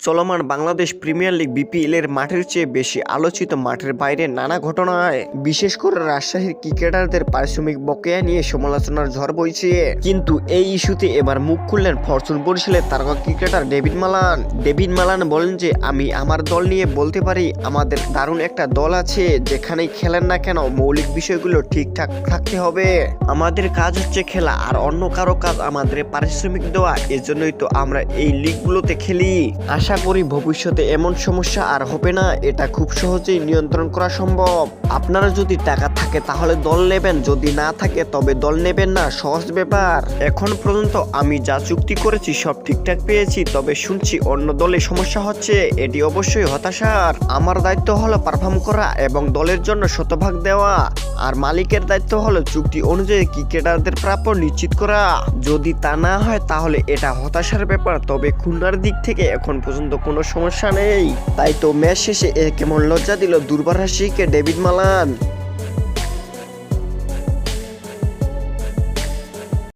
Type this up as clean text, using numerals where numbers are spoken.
চলমান Bangladesh premier league BPL এর মাঠের চেয়ে বেশি আলোচিত মাঠের বাইরে নানা ঘটনায় বিশেষ করে রাজশাহীর ক্রিকেটারদের পারিশ্রমিক বকেয়া নিয়ে সমালোচনার ঝড় বইছে। কিন্তু এই ইস্যুতে এবার মুখ খুললেন ফরচুন বরিশালের তারকা ক্রিকেটার ডেভিড মালান বলেন যে আমি আমার দল নিয়ে বলতে পারি আমাদের দারুণ একটা দল আছে, যেখানেই খেলেন না কেন মৌলিক বিষয়গুলো ঠিকঠাক থাকতে হবে। আমাদের কাজ হচ্ছে খেলা, আর অন্য কারো কাজ আমাদের পারিশ্রমিক দেওয়া, এজন্যই তো আমরা এই লিগগুলোতে খেলি। আশা করি ভবিষ্যতে এমন সমস্যা আর হবে না, এটা খুব সহজেই নিয়ন্ত্রণ করা সম্ভব। আপনারা যদি টাকা থাকে তাহলে দল নেবেন, যদি না থাকে তবে দল নেবেন না, সহজ ব্যাপার। এখন পর্যন্ত আমি যা চুক্তি করেছি সব ঠিকঠাক পেয়েছি, তবে শুনছি অন্য দলে সমস্যা হচ্ছে, এটি অবশ্যই হতাশার। আমার দায়িত্ব হলো পারফর্ম করা এবং দলের জন্য শতভাগ দেওয়া, আর মালিকের দায়িত্ব হলো চুক্তি অনুযায়ী ক্রিকেটারদের প্রাপ্য নিশ্চিত করা। যদি তা না হয় তাহলে এটা হতাশার ব্যাপার, তবে খুলনার দিক থেকে এখন পর্যন্ত কোনো সমস্যা নেই। তাই তো ম্যাচ শেষে কেমন লজ্জা দিল দুর্বার রাজশাহীকে ডেভিড মালান।